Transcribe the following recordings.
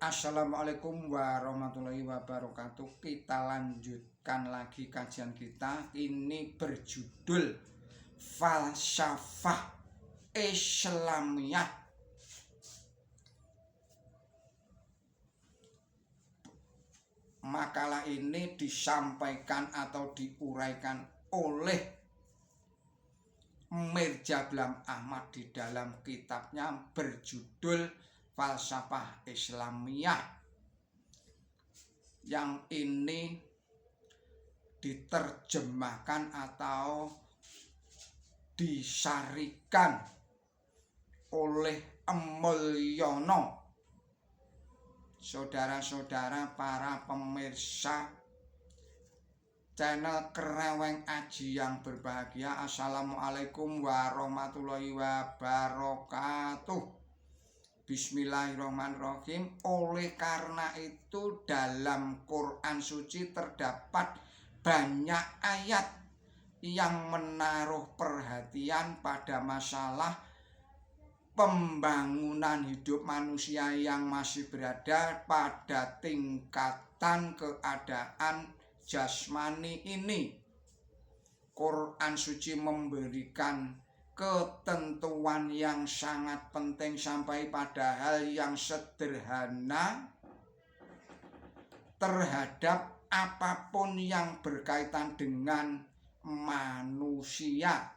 Assalamualaikum warahmatullahi wabarakatuh. Kita lanjutkan lagi kajian kita. Ini berjudul Falsafah Islamiyah. Makalah ini disampaikan atau diuraikan oleh Mirza Ghulam Ahmad di dalam kitabnya berjudul Falsafah Islamiyah, yang ini diterjemahkan atau disarikan oleh Mulyono. Saudara-saudara para pemirsa channel Kreweng Aji yang berbahagia, Assalamualaikum warahmatullahi wabarakatuh. Bismillahirrahmanirrahim. Oleh karena itu dalam Quran suci terdapat banyak ayat yang menaruh perhatian pada masalah pembangunan hidup manusia yang masih berada pada tingkatan keadaan jasmani ini. Quran suci memberikan ketentuan yang sangat penting sampai pada hal yang sederhana terhadap apapun yang berkaitan dengan manusia.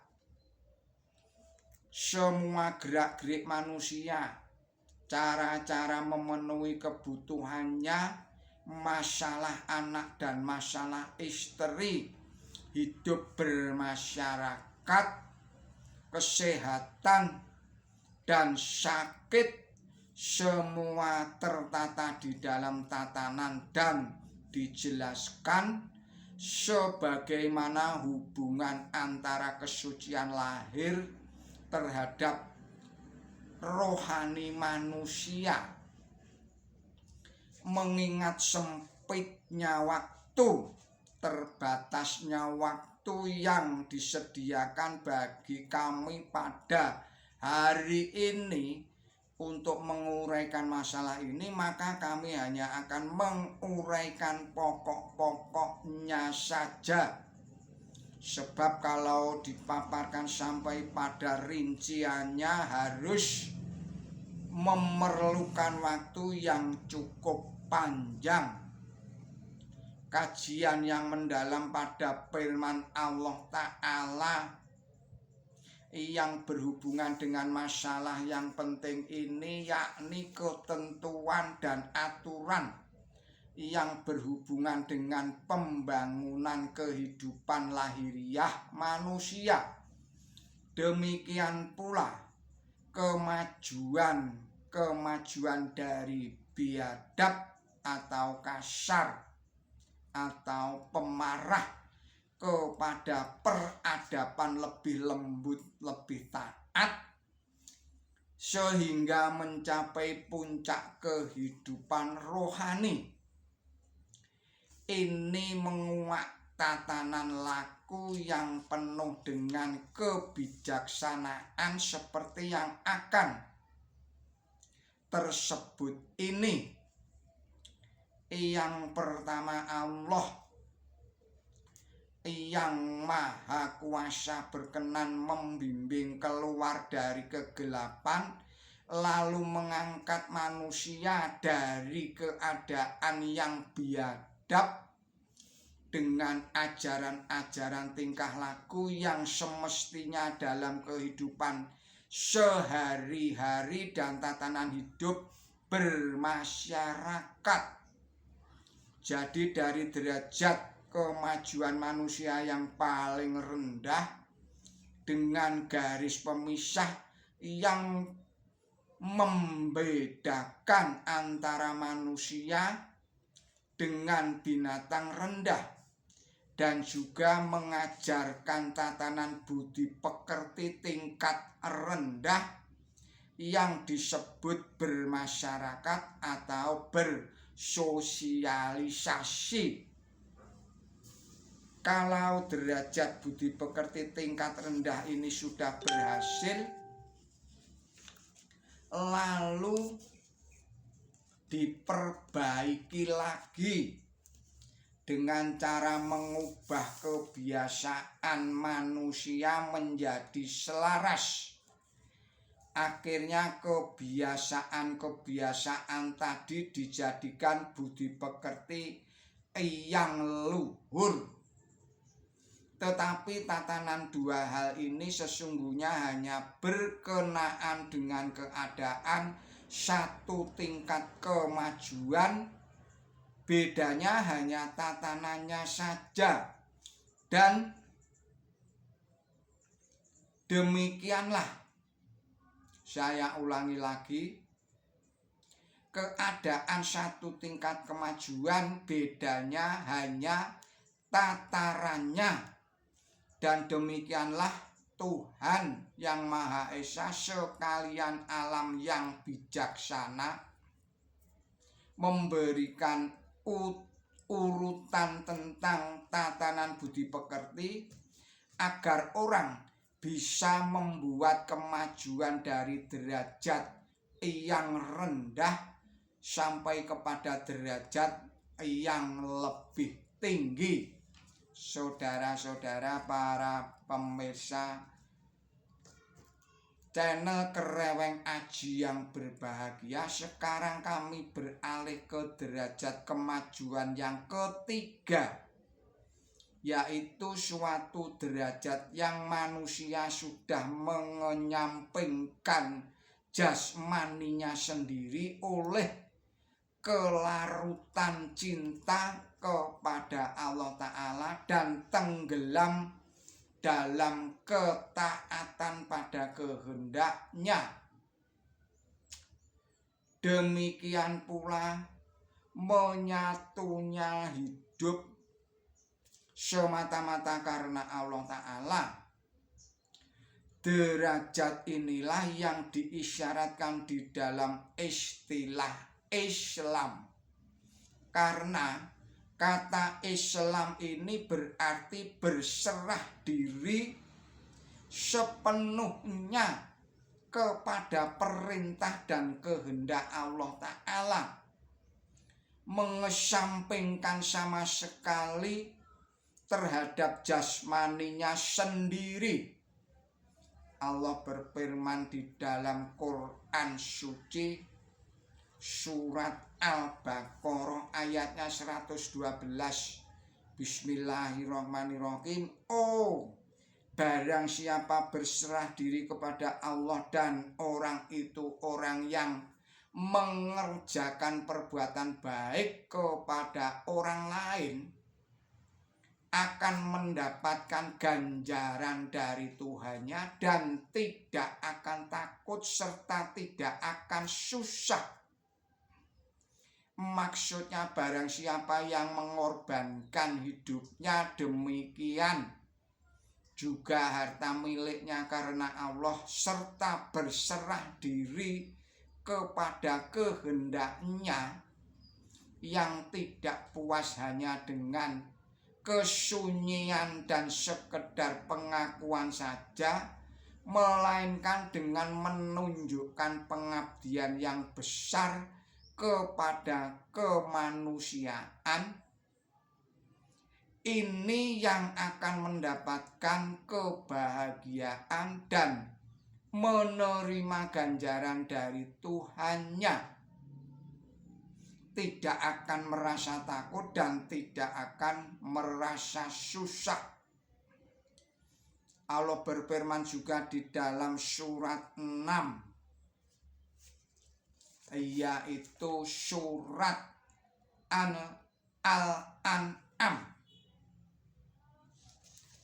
Semua gerak-gerik manusia, cara-cara memenuhi kebutuhannya, masalah anak dan masalah istri, hidup bermasyarakat, kesehatan dan sakit, semua tertata di dalam tatanan dan dijelaskan sebagaimana hubungan antara kesucian lahir terhadap rohani manusia. Mengingat sempitnya waktu, terbatasnya waktu yang disediakan bagi kami pada hari ini untuk menguraikan masalah ini, maka kami hanya akan menguraikan pokok-pokoknya saja. Sebab kalau dipaparkan sampai pada rinciannya harus memerlukan waktu yang cukup panjang. Kajian yang mendalam pada firman Allah Ta'ala yang berhubungan dengan masalah yang penting ini, yakni ketentuan dan aturan yang berhubungan dengan pembangunan kehidupan lahiriah manusia. Demikian pula kemajuan dari biadab atau kasar atau pemarah kepada peradaban lebih lembut, lebih taat, sehingga mencapai puncak kehidupan rohani. Ini menguak tatanan laku yang penuh dengan kebijaksanaan seperti yang akan tersebut ini. Yang pertama, Allah yang maha kuasa berkenan membimbing keluar dari kegelapan, lalu mengangkat manusia dari keadaan yang biadab dengan ajaran-ajaran tingkah laku yang semestinya dalam kehidupan sehari-hari dan tatanan hidup bermasyarakat. Jadi dari derajat kemajuan manusia yang paling rendah dengan garis pemisah yang membedakan antara manusia dengan binatang rendah, dan juga mengajarkan tatanan budi pekerti tingkat rendah yang disebut bermasyarakat atau bersosialisasi. Kalau derajat budi pekerti tingkat rendah ini sudah berhasil, lalu diperbaiki lagi dengan cara mengubah kebiasaan manusia menjadi selaras. Akhirnya kebiasaan-kebiasaan tadi dijadikan budi pekerti yang luhur. Tetapi tatanan dua hal ini sesungguhnya hanya berkenaan dengan keadaan satu tingkat kemajuan, bedanya hanya tatanannya saja. Dan demikianlah, saya ulangi lagi, keadaan satu tingkat kemajuan bedanya hanya tatarannya. Dan demikianlah Tuhan yang Maha Esa sekalian alam yang bijaksana memberikan urutan tentang tatanan budi pekerti agar orang bisa membuat kemajuan dari derajat yang rendah sampai kepada derajat yang lebih tinggi. Saudara-saudara para pemirsa channel Kereweng Aji yang berbahagia, sekarang kami beralih ke derajat kemajuan yang ketiga, yaitu suatu derajat yang manusia sudah menyampingkan jasmaninya sendiri oleh kelarutan cinta kepada Allah Ta'ala dan tenggelam dalam ketaatan pada kehendaknya. Demikian pula menyatunya hidup semata-mata karena Allah Ta'ala. Derajat inilah yang diisyaratkan di dalam istilah Islam. Karena kata Islam ini berarti berserah diri sepenuhnya kepada perintah dan kehendak Allah Ta'ala, mengesampingkan sama sekali terhadap jasmaninya sendiri. Allah berfirman di dalam Quran suci surat Al-Baqarah ayatnya 112. Bismillahirrahmanirrahim. Oh, barang siapa berserah diri kepada Allah dan orang itu orang yang mengerjakan perbuatan baik kepada orang lain, akan mendapatkan ganjaran dari Tuhannya dan tidak akan takut serta tidak akan susah. Maksudnya barang siapa yang mengorbankan hidupnya demikian juga harta miliknya karena Allah serta berserah diri kepada kehendaknya, yang tidak puas hanya dengan kesunyian dan sekedar pengakuan saja, melainkan dengan menunjukkan pengabdian yang besar kepada kemanusiaan. Ini yang akan mendapatkan kebahagiaan dan menerima ganjaran dari Tuhannya, tidak akan merasa takut dan tidak akan merasa susah. Allah berfirman juga di dalam surat 6, yaitu surat Al-An'am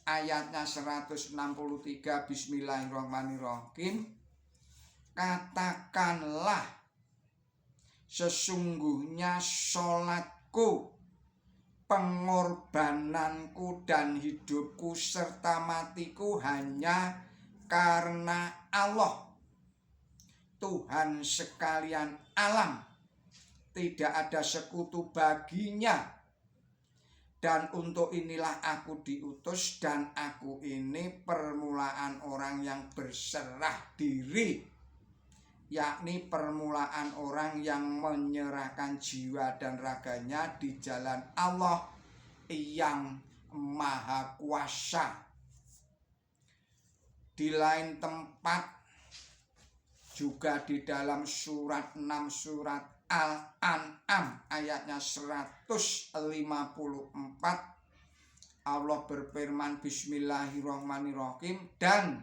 ayatnya 163. Bismillahirrahmanirrahim. Katakanlah, sesungguhnya sholatku, pengorbananku dan hidupku serta matiku hanya karena Allah, Tuhan sekalian alam, tidak ada sekutu baginya. Dan untuk inilah aku diutus, dan aku ini permulaan orang yang berserah diri, yakni permulaan orang yang menyerahkan jiwa dan raganya di jalan Allah yang Maha Kuasa. Di lain tempat juga di dalam surat 6 surat Al-An'am ayatnya 154 Allah berfirman bismillahirrahmanirrahim, dan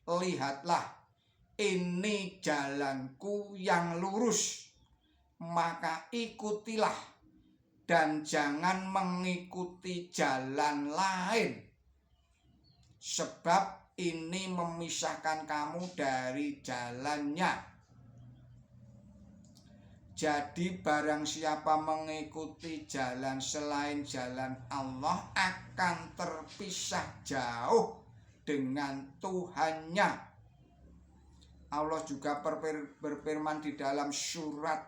lihatlah ini jalanku yang lurus, maka ikutilah dan jangan mengikuti jalan lain, sebab ini memisahkan kamu dari jalannya. Jadi barang siapa mengikuti jalan selain jalan Allah akan terpisah jauh dengan Tuhannya. Allah juga berfirman di dalam surat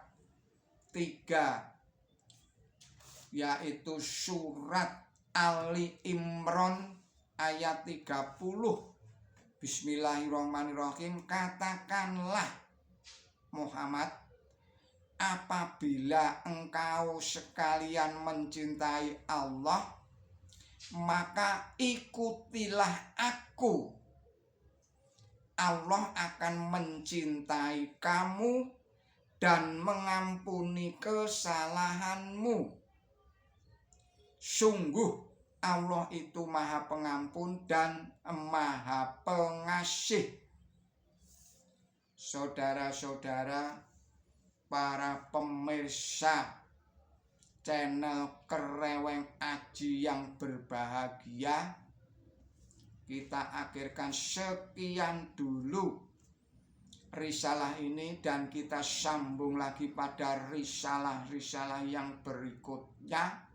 3, yaitu surat Ali Imran ayat 30. Bismillahirrahmanirrahim. Katakanlah Muhammad, apabila engkau sekalian mencintai Allah, maka ikutilah aku. Allah akan mencintai kamu dan mengampuni kesalahanmu. Sungguh Allah itu Maha Pengampun dan Maha Pengasih. Saudara-saudara, para pemirsa channel Kereweng Aji yang berbahagia, kita akhirkan sekian dulu risalah ini dan kita sambung lagi pada risalah-risalah yang berikutnya.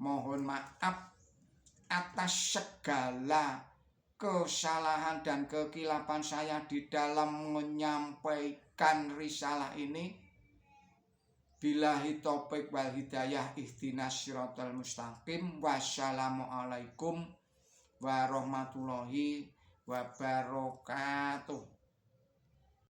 Mohon maaf atas segala kesalahan dan kekilapan saya di dalam menyampaikan risalah ini. Billahi taufiq wal hidayah, ihdinas siratal mustaqim. Wassalamualaikum warahmatullahi wabarakatuh.